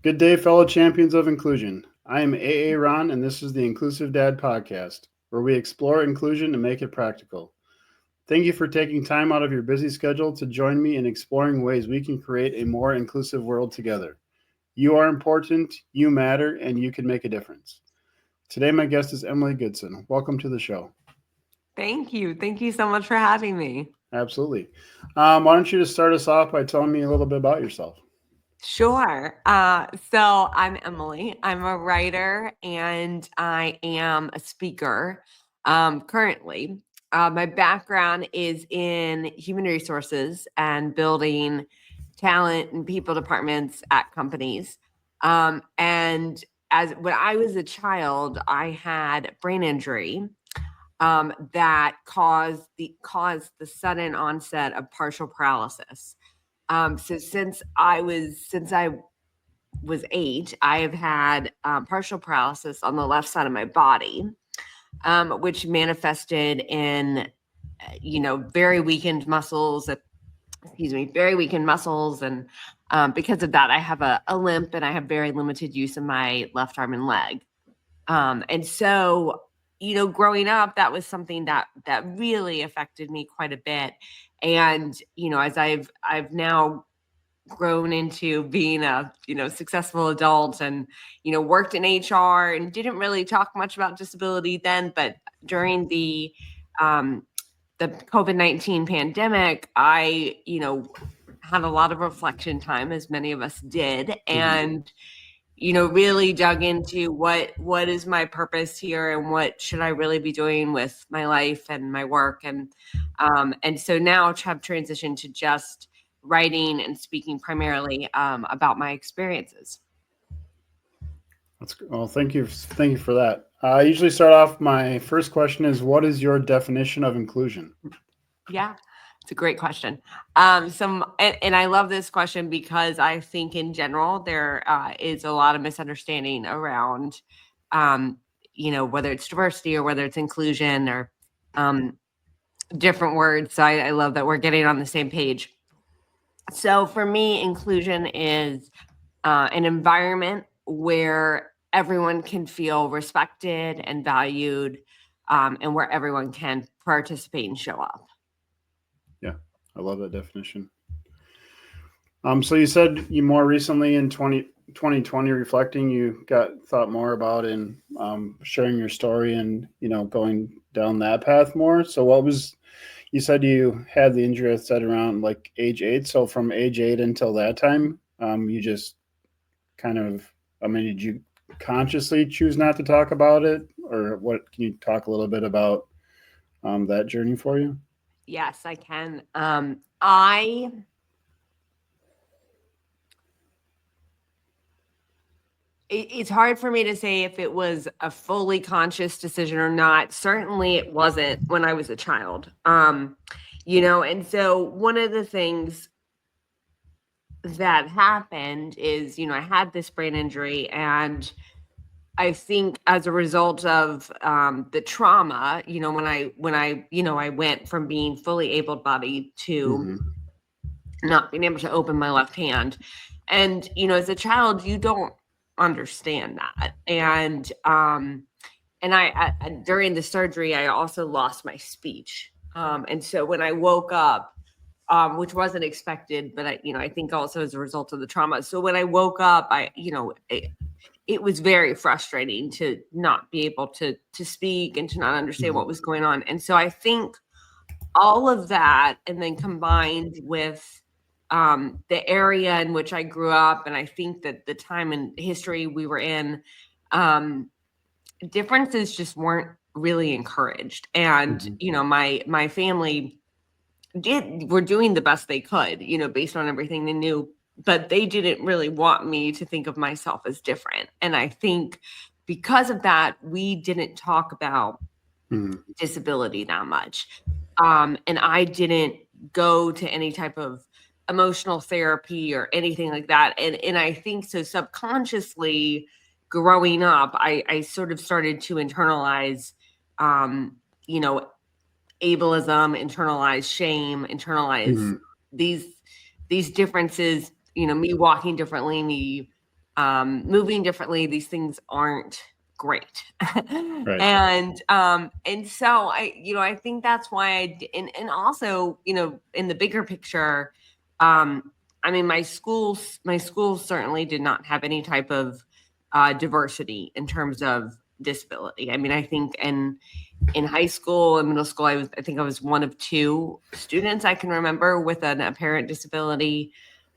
Good day, fellow champions of inclusion. I am AA Ron, and this is the Inclusive Dad Podcast, where we explore inclusion and make it practical. Thank you for taking time out of your busy schedule to join me in exploring ways we can create a more inclusive world together. You are important, you matter, and you can make a difference. Today, my guest is Emily Goodson. Welcome to the show. Thank you. Thank you so much for having me. Absolutely. Why don't you just start us off by telling me a little bit about yourself? Sure. So I'm Emily. I'm a writer and I am a speaker currently. My background is in human resources and building talent and people departments at companies. And as when I was a child, I had brain injury that caused the sudden onset of partial paralysis. So since I was 8, I have had partial paralysis on the left side of my body, which manifested in very weakened muscles. Very weakened muscles, and because of that, I have a limp and I have very limited use of my left arm and leg. And so, growing up, that was something that really affected me quite a bit. And as I've now grown into being a successful adult and worked in HR and didn't really talk much about disability then, but during um, the COVID-19 pandemic, I had a lot of reflection time, as many of us did, and really dug into what is my purpose here and what should I really be doing with my life and my work. And so now have transitioned to just writing and speaking primarily about my experiences. Well. Thank you for that. I usually start off. My first question is, what is your definition of inclusion? Yeah, it's a great question. And I love this question because I think in general there is a lot of misunderstanding around, whether it's diversity or whether it's inclusion or um, different words. So I love that we're getting on the same page. So for me, inclusion is an environment where everyone can feel respected and valued, and where everyone can participate and show up. Yeah, I love that definition. So you said you more recently in 2020 reflecting, you got thought more about and sharing your story and going down that path more. So what was you said you had the injury at around like age 8. So from age 8 until that time, you just kind of, I mean, did you consciously choose not to talk about it, or what? Can you talk a little bit about that journey for you? Yes, I can. I it's hard for me to say if it was a fully conscious decision or not. Certainly it wasn't when I was a child. And so one of the things that happened is, I had this brain injury, and I think as a result of the trauma, when I went from being fully able-bodied to Mm-hmm. not being able to open my left hand. And, as a child, you don't understand that. And I during the surgery, I also lost my speech. And so when I woke up, which wasn't expected, but I think also as a result of the trauma. So when I woke up, it was very frustrating to not be able to speak and to not understand Mm-hmm. what was going on. And so I think all of that, and then combined with the area in which I grew up, and I think that the time and history we were in, um, differences just weren't really encouraged. And Mm-hmm. my family were doing the best they could, based on everything they knew, but they didn't really want me to think of myself as different. And I think because of that, we didn't talk about Mm-hmm. disability that much. And I didn't go to any type of emotional therapy or anything like that. And I think so subconsciously growing up, I sort of started to internalize, um, you know, ableism, internalize shame, internalize Mm-hmm. these these differences, me walking differently, me moving differently, these things aren't great. Right. And so I think that's why and also, in the bigger picture, I mean, my school certainly did not have any type of diversity in terms of disability. I mean, I think in high school and middle school, I think I was one of two students I can remember with an apparent disability.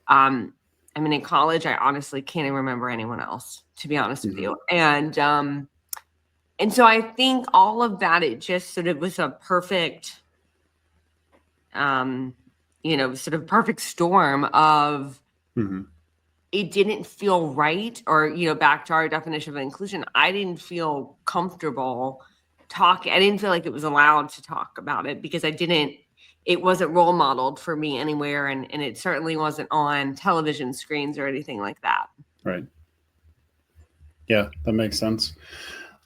Um, I mean, in college, I honestly can't even remember anyone else, to be honest with you. And so I think all of that, it just sort of was a perfect, sort of perfect storm of, Hmm. it didn't feel right, or, back to our definition of inclusion, I didn't feel comfortable talking. I didn't feel like it was allowed to talk about it because it wasn't role modeled for me anywhere. And it certainly wasn't on television screens or anything like that. Right. Yeah, that makes sense.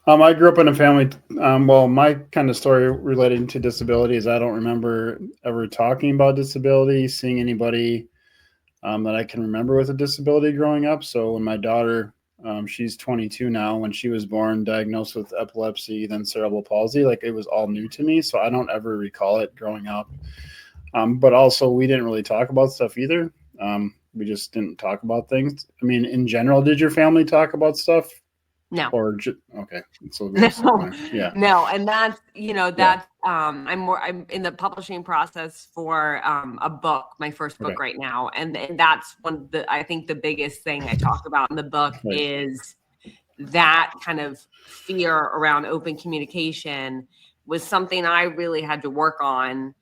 I grew up in a family. Well, my kind of story relating to disabilities, I don't remember ever talking about disability, seeing anybody that I can remember with a disability growing up. So when my daughter, she's 22 now, when she was born, diagnosed with epilepsy, then cerebral palsy, like it was all new to me. So I don't ever recall it growing up. But also, we didn't really talk about stuff either. We just didn't talk about things. I mean, in general, did your family talk about stuff? No. Okay, so No, yeah, no, and that's yeah, I'm in the publishing process for a book, my first okay, book right now, and that's I think the biggest thing I talk about in the book right, is that kind of fear around open communication was something I really had to work on,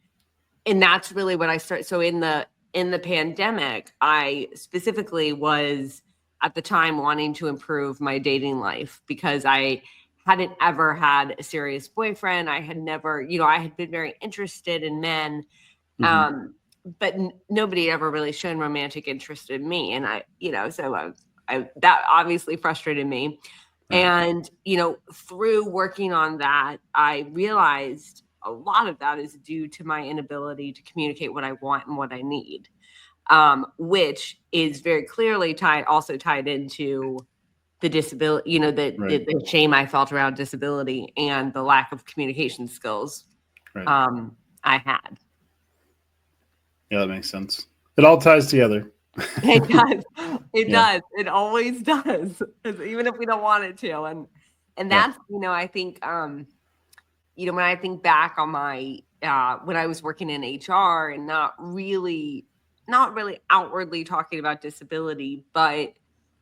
and that's really what I started. So in the pandemic, I specifically was at the time wanting to improve my dating life because I hadn't ever had a serious boyfriend. I had never, I had been very interested in men, hmm, but nobody had ever really shown romantic interest in me. And so that obviously frustrated me. right, And, through working on that, I realized a lot of that is due to my inability to communicate what I want and what I need, which is very clearly tied into the disability, right, the shame I felt around disability and the lack of communication skills right. I had. Yeah, that makes sense. It all ties together. It does. It Yeah, does. It always does. Even if we don't want it to. And yeah, that's, I think, when I think back on my when I was working in HR and not really outwardly talking about disability, but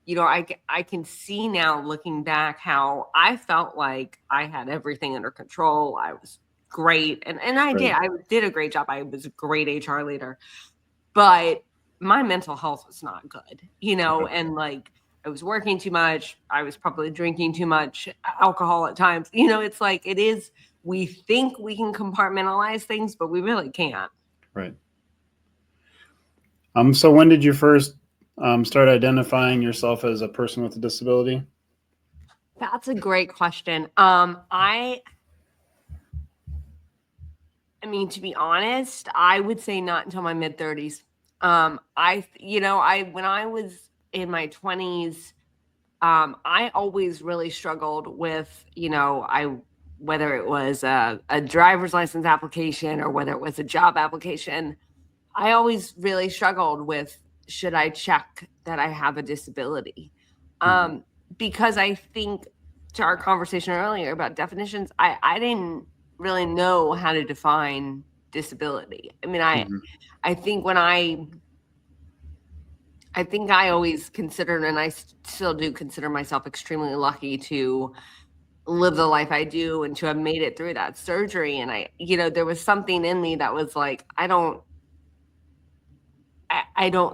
I can see now looking back how I felt like I had everything under control. I was great, and I right, did a great job. I was a great HR leader, but my mental health was not good, okay, and like I was working too much. I was probably drinking too much alcohol at times. It's like it is, we think we can compartmentalize things, but we really can't. right. So when did you first start identifying yourself as a person with a disability? That's a great question. I mean, to be honest, I would say not until my mid 30s. When I was in my 20s, I always really struggled with, whether it was a driver's license application or whether it was a job application, I always really struggled with, should I check that I have a disability? Hmm. Um, because I think, to our conversation earlier about definitions, I didn't really know how to define disability. I mean, Hmm. I think I always considered, and I still do consider myself extremely lucky to live the life I do and to have made it through that surgery. And there was something in me that was like, I don't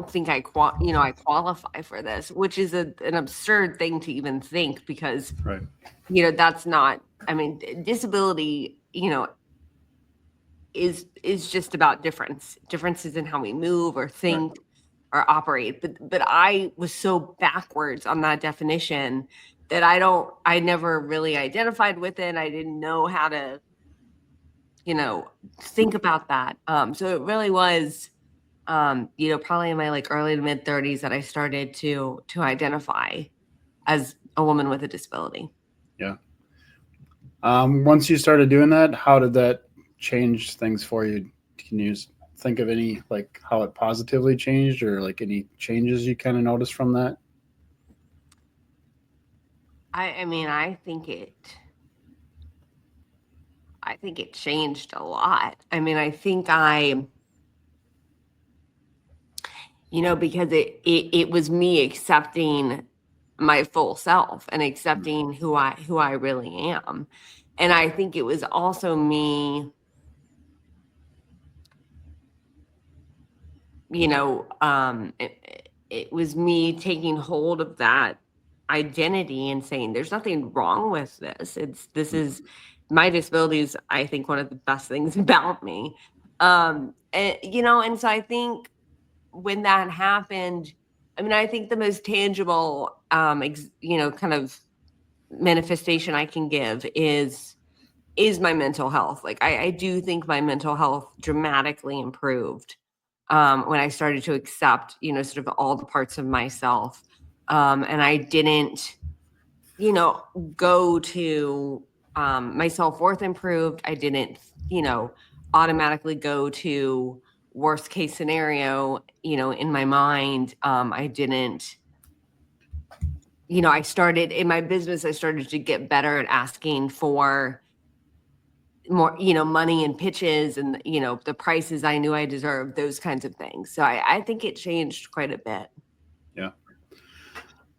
think I qualify for this, which is an absurd thing to even think because, Right, that's not, I mean, disability, is just about differences in how we move or right, think or operate. But I was so backwards on that definition that I never really identified with it. I didn't know how to, think about that. So it really was, probably in my like early to mid 30s that I started to identify as a woman with a disability. Yeah. Once you started doing that, how did that change things for you? Can you think of any, like, how it positively changed, or like any changes you kind of noticed from that? I mean, I think it changed a lot. I mean, I think because it was me accepting my full self and accepting who I really am. And I think it was also me, it was me taking hold of that identity and saying there's nothing wrong with this. This is my disability is, I think, one of the best things about me. And so I think when that happened, I mean, I think the most tangible, kind of manifestation I can give is my mental health. Like I do think my mental health dramatically improved when I started to accept, sort of all the parts of myself. And I didn't, you know, go to my self worth improved. I didn't, automatically go to worst case scenario, in my mind. I didn't, I started in my business, I started to get better at asking for more, money and pitches and, the prices I knew I deserved, those kinds of things. So I think it changed quite a bit. Yeah.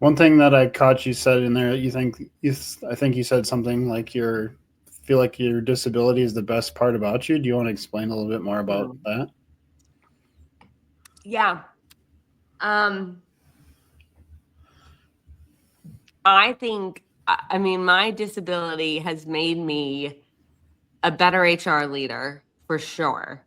One thing that I caught you said in there, I think you said something like feel like your disability is the best part about you. Do you want to explain a little bit more about Mm. that? Yeah. Um, I think, I mean, my disability has made me a better HR leader for sure.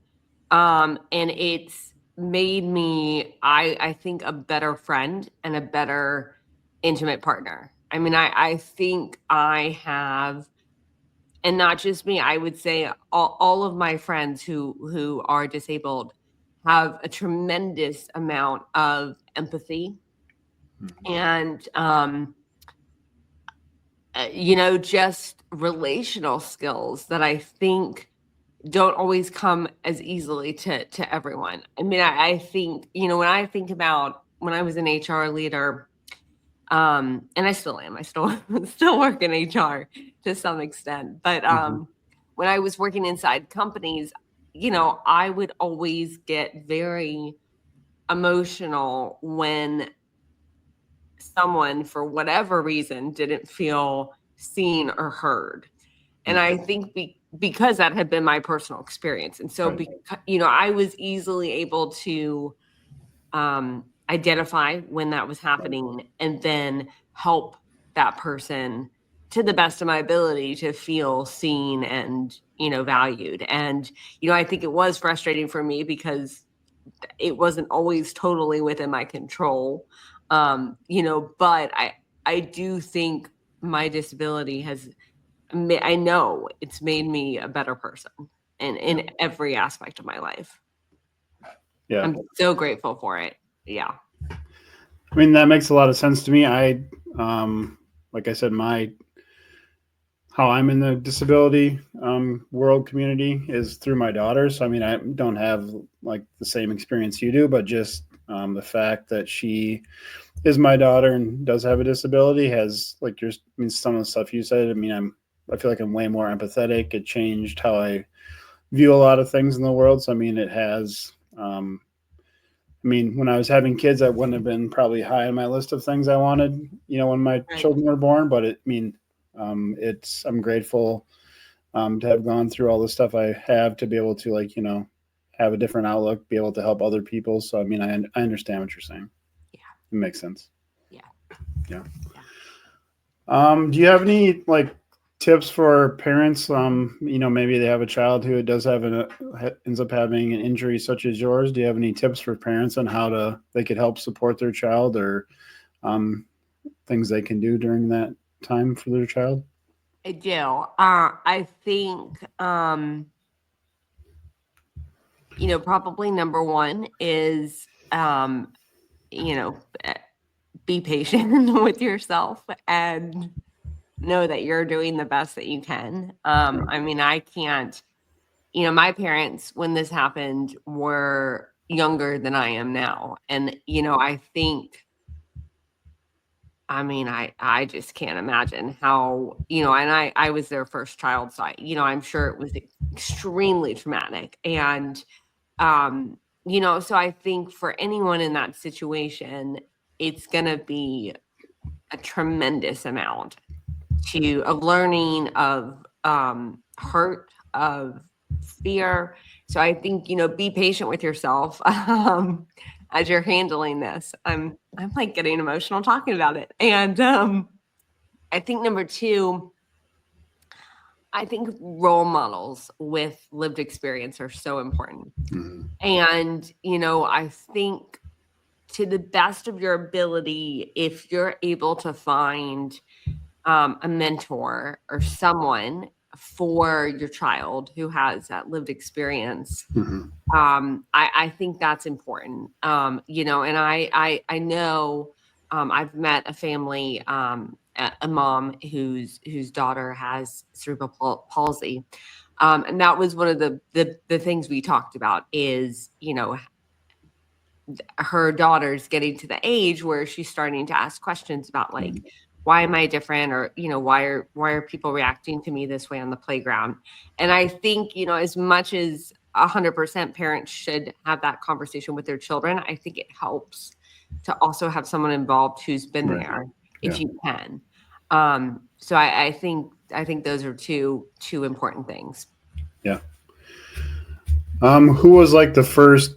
And it's made me, I think, a better friend and a better intimate partner. I mean, I think I have, and not just me, I would say all of my friends who are disabled have a tremendous amount of empathy and just relational skills that I think don't always come as easily to everyone. I mean, I think, when I think about when I was an HR leader, and I still am, I still still work in HR to some extent. But Mm-hmm. when I was working inside companies, I would always get very emotional when someone, for whatever reason, didn't feel seen or heard. And I think because that had been my personal experience. And so, Right. I was easily able to identify when that was happening and then help that person to the best of my ability to feel seen and, valued. And, I think it was frustrating for me because it wasn't always totally within my control. But I do think my disability I know it's made me a better person Yeah. in every aspect of my life. Yeah. I'm so grateful for it. Yeah. I mean, that makes a lot of sense to me. Like I said, how I'm in the disability world community is through my daughter. So, I mean, I don't have like the same experience you do, but just the fact that she is my daughter and does have a disability has, like, I mean, some of the stuff you said. I mean, I feel like I'm way more empathetic. It changed how I view a lot of things in the world. So, I mean, it has. I mean, when I was having kids, that wouldn't have been probably high on my list of things I wanted, when my Right. children were born. But I'm grateful to have gone through all the stuff I have to be able to, like, have a different outlook, be able to help other people. So, I mean, I understand what you're saying. Yeah. It makes sense. Yeah. Yeah. Yeah. Do you have any, like, tips for parents? Maybe they have a child who does ends up having an injury such as yours. Do you have any tips for parents on how they could help support their child, or um, things they can do during that time for their child? I do. I think Probably number one is, you know, eh, be patient with yourself and know that you're doing the best that you can. I mean, I can't, my parents, when this happened, were younger than I am now. And, I think, I mean, I just can't imagine how, and I was their first child. So I'm sure it was extremely traumatic. And, so I think for anyone in that situation, it's going to be a tremendous amount of learning, of hurt, of fear. So I think, be patient with yourself as you're handling this. I'm like getting emotional talking about it. And I think number two, I think role models with lived experience are so important. Mm-hmm. And, I think to the best of your ability, if you're able to find a mentor or someone for your child who has that lived experience, Mm-hmm. I think that's important. And I know I've met a family, a mom whose daughter has cerebral palsy. And that was one of the things we talked about is, her daughter's getting to the age where she's starting to ask questions about like, why am I different? Or, why are people reacting to me this way on the playground? And I think, as much as 100% parents should have that conversation with their children, I think it helps to also have someone involved who's been Right. there Yeah. if you can. So I think those are two important things. Yeah. Who was like the first,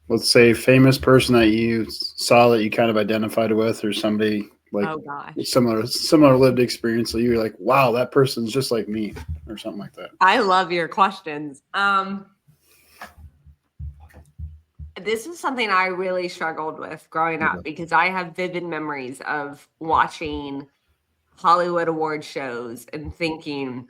let's say, famous person that you saw that you kind of identified with, or somebody like Oh gosh. similar lived experience that you were like, wow, that person's just like me, or something like that? I love your questions. This is something I really struggled with growing Okay. up because I have vivid memories of watching Hollywood award shows and thinking,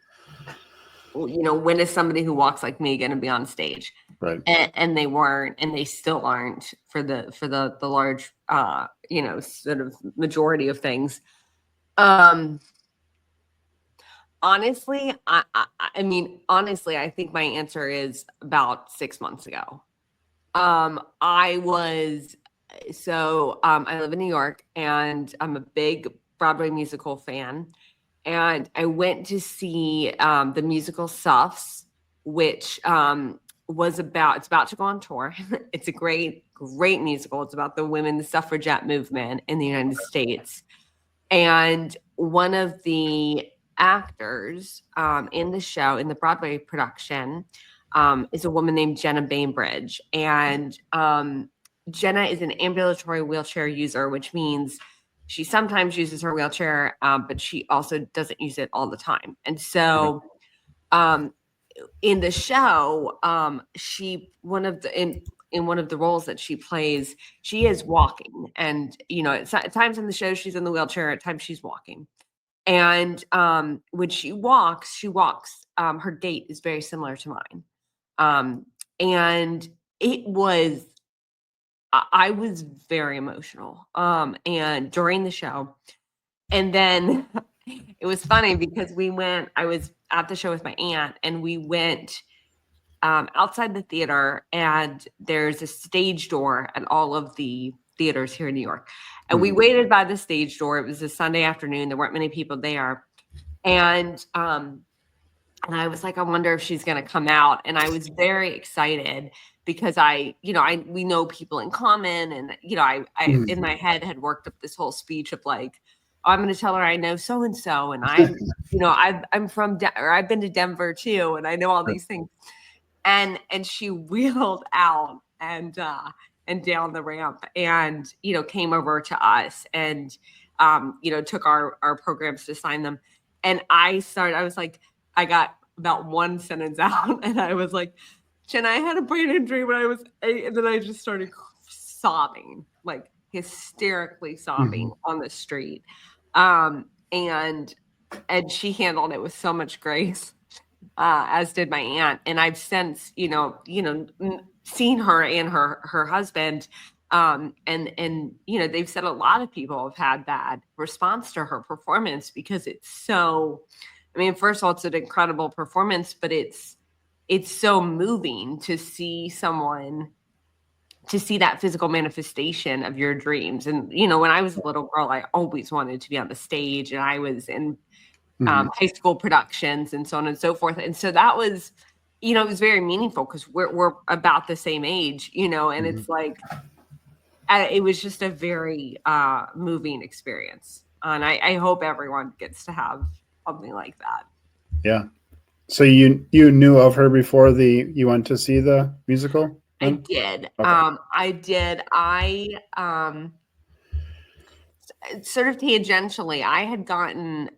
when is somebody who walks like me going to be on stage? Right. And they weren't, and they still aren't for the large, sort of majority of things. Honestly, honestly, I think my answer is about 6 months ago. I was I live in New York and I'm a big Broadway musical fan. And I went to see the musical Suffs, which it's about to go on tour. It's a great, great musical. It's about the women's suffragette movement in the United States. And one of the actors in the show, in the Broadway production, is a woman named Jenna Bainbridge. And Jenna is an ambulatory wheelchair user, which means she sometimes uses her wheelchair, but she also doesn't use it all the time. And so in the show, in one of the roles that she plays, she is walking. And, at times in the show, she's in the wheelchair, at times she's walking. And when she walks, her gait is very similar to mine. And it was, I was very emotional. And during the show, and then it was funny because I was at the show with my aunt and we went outside the theater, and there's a stage door at all of the theaters here in New York. And we waited by the stage door. It was a Sunday afternoon. There weren't many people there. And I was like, I wonder if she's going to come out. And I was very excited because we know people in common. And, I in my head had worked up this whole speech of like, oh, I'm going to tell her I know so-and-so. And I'm from, or I've been to Denver too. And I know all these things. And she wheeled out and down the ramp and, came over to us and, took our programs to sign them. And I was like, I got about one sentence out and I was like, Jen, I had a brain injury when I was 8. And then I just started sobbing, like hysterically sobbing on the street. And she handled it with so much grace. as did my aunt. And I've since, seen her and her husband. And they've said a lot of people have had that response to her performance because it's so, I mean, first of all, it's an incredible performance, but it's so moving to see someone, to see that physical manifestation of your dreams. And, when I was a little girl, I always wanted to be on the stage, and I was in high school productions and so on and so forth. And so that was, it was very meaningful because we're about the same age, and it's like, it was just a very moving experience. And I hope everyone gets to have something like that. Yeah. So you knew of her before you went to see the musical? I Then? did. Okay. I did. Sort of tangentially, I had gotten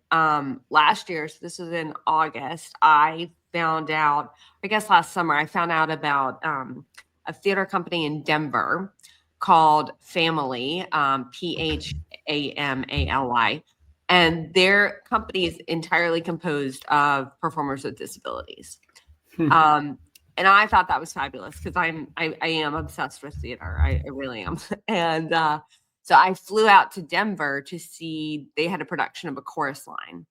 last year, so this was in August, I found out, I guess last summer, I found out about a theater company in Denver called Family, Phamally. And their company is entirely composed of performers with disabilities. And I thought that was fabulous because I am obsessed with theater. I really am. And so I flew out to Denver to see, they had a production of A Chorus Line.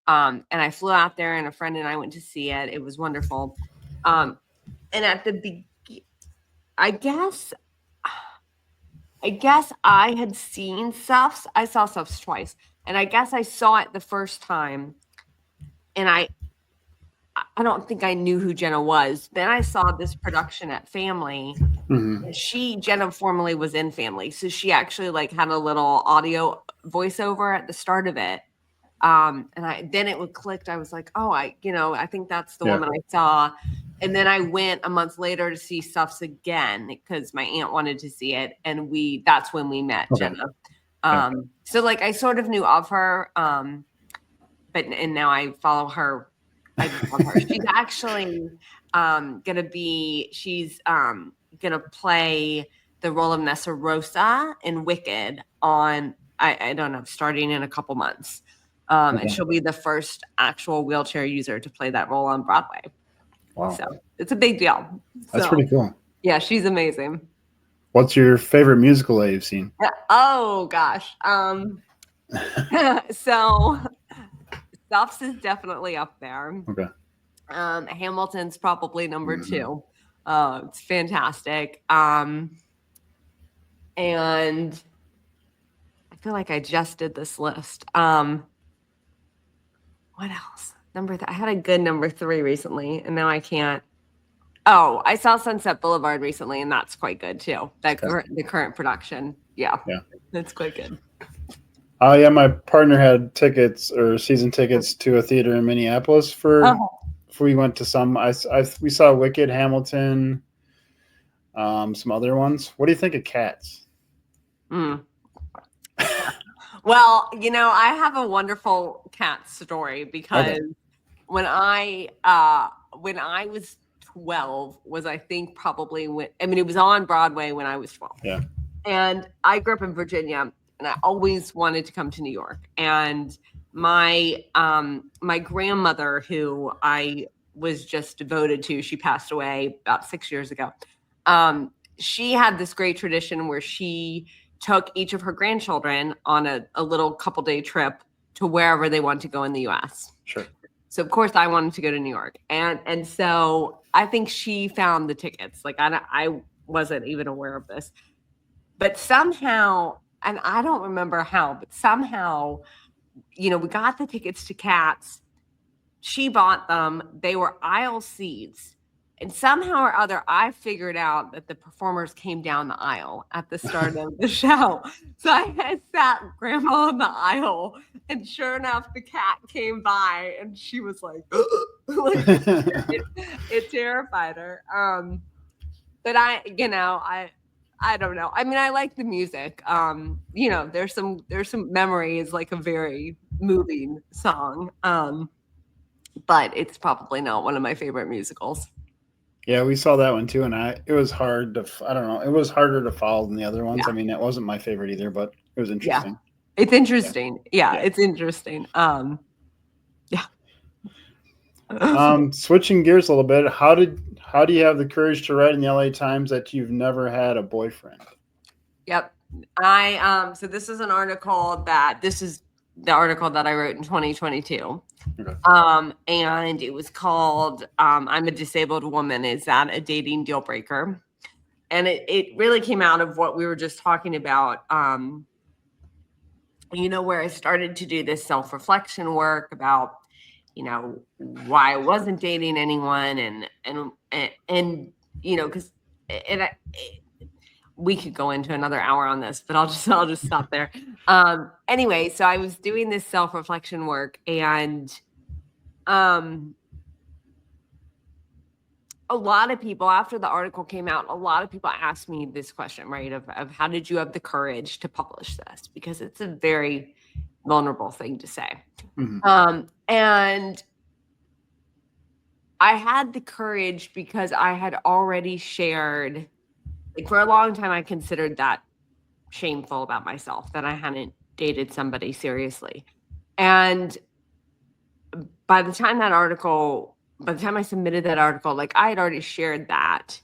And I flew out there, and a friend and I went to see it. It was wonderful. And at the I guess I had seen Suffs. I saw Suffs twice. And I guess I saw it the first time, and I don't think I knew who Jenna was. Then I saw this production at Family. Jenna formerly was in Family. So she actually like had a little audio voiceover at the start of it. And then it clicked. I was like, oh, I think that's the woman I saw. And then I went a month later to see Suffs again because my aunt wanted to see it. And that's when we met Jenna. So like I sort of knew of her. And now I follow her. I love her. She's actually gonna play the role of Nessa Rosa in Wicked on, I don't know, starting in a couple months. And she'll be the first actual wheelchair user to play that role on Broadway. Wow. So it's a big deal. That's pretty cool. Yeah, she's amazing. What's your favorite musical that you've seen? Oh gosh. So Stuffs is definitely up there. Okay. Hamilton's probably number 2. It's fantastic. And I feel like I just did this list. What else? I had a good number 3 recently, and now I can't. Oh, I saw Sunset Boulevard recently, and that's quite good too. The current production. Yeah. That's quite good. Yeah, my partner had season tickets to a theater in Minneapolis we went to some. We saw Wicked, Hamilton, some other ones. What do you think of Cats? Well, I have a wonderful cat story because when I was 12 was, I think, probably it was on Broadway when I was 12. Yeah. And I grew up in Virginia, and I always wanted to come to New York. And my grandmother, who I was just devoted to, she passed away about 6 years ago. She had this great tradition where she took each of her grandchildren on a little couple-day trip to wherever they wanted to go in the U.S. Sure. So of course I wanted to go to New York, and so I think she found the tickets. Like I wasn't even aware of this, but somehow, and I don't remember how, but somehow, we got the tickets to Cats. She bought them. They were aisle seats. And somehow or other, I figured out that the performers came down the aisle at the start of the show. So I had sat Grandma on the aisle, and sure enough, the cat came by, and she was like, it terrified her. But I don't know. I mean, I like the music. There's some memories, like a very moving song. But it's probably not one of my favorite musicals. Yeah, we saw that one too, and it was hard to. I don't know. It was harder to follow than the other ones. Yeah. I mean, it wasn't my favorite either, but it was interesting. Yeah. It's interesting. Yeah, it's interesting. Yeah. Switching gears a little bit, how do you have the courage to write in the LA Times that you've never had a boyfriend? Yep. So this is the article that I wrote in 2022. Okay. And it was called I'm a Disabled Woman. Is that a dating deal breaker? And it really came out of what we were just talking about. Where I started to do this self-reflection work about, why I wasn't dating anyone and because and I, we could go into another hour on this, but I'll just stop there. Anyway, so I was doing this self-reflection work, and a lot of people, after the article came out, a lot of people asked me this question, right? Of how did you have the courage to publish this? Because it's a very vulnerable thing to say. And I had the courage because I had already shared, like, for a long time, I considered that shameful about myself, that I hadn't dated somebody seriously. And by the time I submitted that article, like, I had already shared that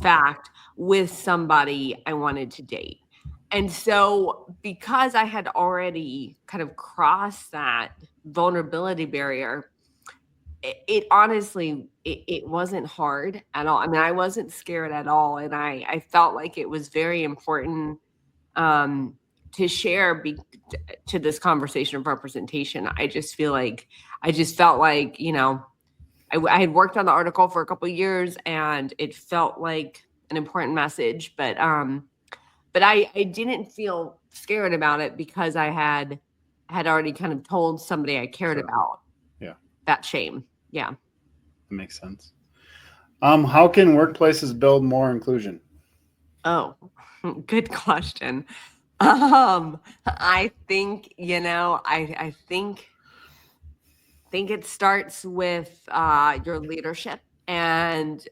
fact with somebody I wanted to date. And so because I had already kind of crossed that vulnerability barrier, it honestly, it wasn't hard at all. I mean, I wasn't scared at all. And I felt like it was very important to share to this conversation of representation. I just felt like, I had worked on the article for a couple of years, and it felt like an important message, but I didn't feel scared about it because I had already kind of told somebody I cared about. Yeah. That shame. Yeah. That makes sense. How can workplaces build more inclusion? Oh, good question. I think, I think it starts with your leadership and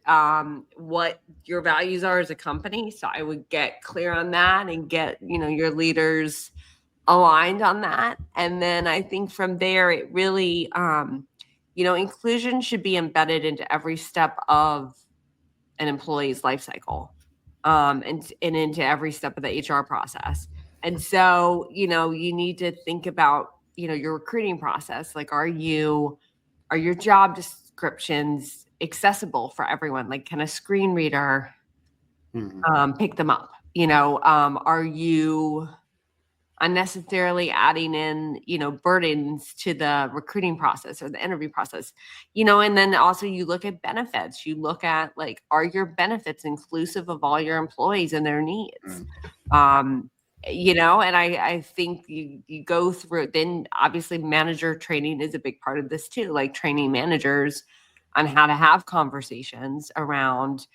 what your values are as a company. So I would get clear on that and get, your leaders aligned on that. And then I think from there, it really, inclusion should be embedded into every step of an employee's life cycle, and into every step of the HR process. And so, you need to think about, your recruiting process. Like, are your job descriptions accessible for everyone? Like, can a screen reader pick them up? Are you unnecessarily adding in, burdens to the recruiting process or the interview process? And then also you look at benefits. You look at, like, are your benefits inclusive of all your employees and their needs? And I think you go through, then obviously manager training is a big part of this too, like training managers on how to have conversations around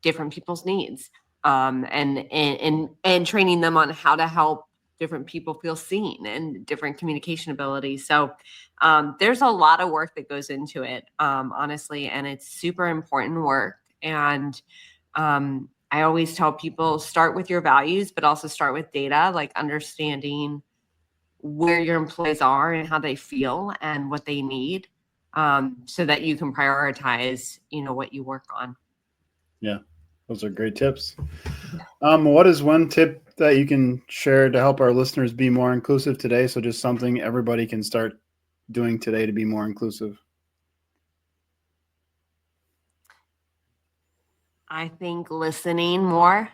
different people's needs, and training them on how to help different people feel seen and different communication abilities. So there's a lot of work that goes into it, honestly, and it's super important work. And I always tell people, start with your values, but also start with data, like understanding where your employees are and how they feel and what they need, so that you can prioritize, what you work on. Yeah, those are great tips. What is one tip that you can share to help our listeners be more inclusive today? So just something everybody can start doing today to be more inclusive. I think listening more.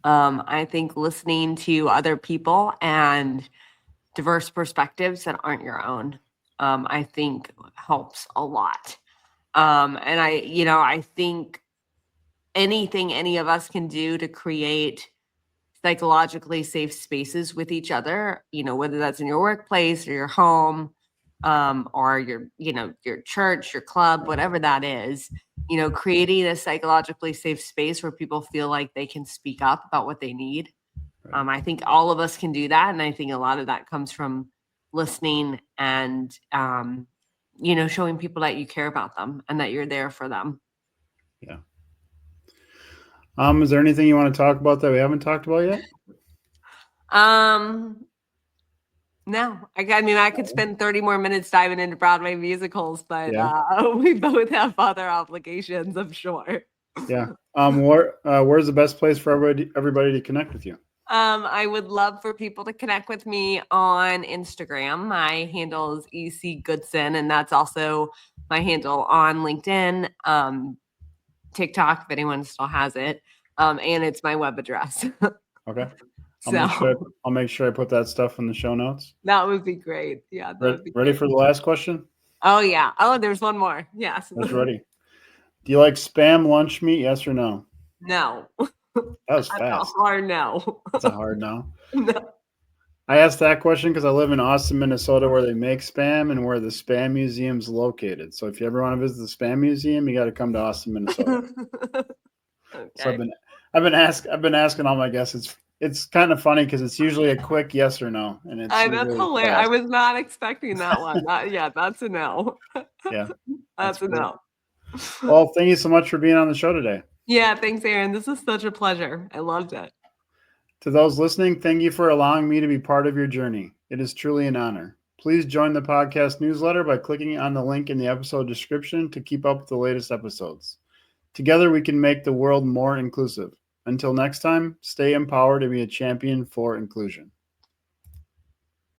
I think listening to other people and diverse perspectives that aren't your own, I think helps a lot. And I think anything any of us can do to create psychologically safe spaces with each other, whether that's in your workplace or your home, or your church, your club, whatever that is, creating a psychologically safe space where people feel like they can speak up about what they need. I think all of us can do that. And I think a lot of that comes from listening and, showing people that you care about them and that you're there for them. Yeah. Is there anything you want to talk about that we haven't talked about yet? No, I mean, I could spend 30 more minutes diving into Broadway musicals, but Yeah. we both have other obligations, I'm sure. Yeah. Where's the best place for everybody to connect with you? I would love for people to connect with me on Instagram. My handle is EC Goodson, and that's also my handle on LinkedIn, TikTok, if anyone still has it, and it's my web address. Okay. So I'll make sure I put that stuff in the show notes. that would be great. Yeah, that would be Ready great. for the last question? Oh yeah. Oh, there's one more. Yes. I was ready. Do you like Spam lunch meat? Yes or no? No. That was That's a fast. hard no. That's a hard no. No. I asked that question because I live in Austin, Minnesota, where they make Spam and where the Spam Museum's located. So if you ever want to visit the Spam Museum, you got to come to Austin, Minnesota. So Okay. I've been asking all my guests. It's kind of funny because it's usually a quick yes or no, and it's That's usually hilarious. I fast. was not expecting that one. Yeah, that's a no. Yeah, That's a great. no. Well, thank you so much for being on the show today. Yeah, thanks, Aaron. This is such a pleasure. I loved it. To those listening, thank you for allowing me to be part of your journey. It is truly an honor. Please join the podcast newsletter by clicking on the link in the episode description to keep up with the latest episodes. Together, we can make the world more inclusive. Until next time, stay empowered to be a champion for inclusion.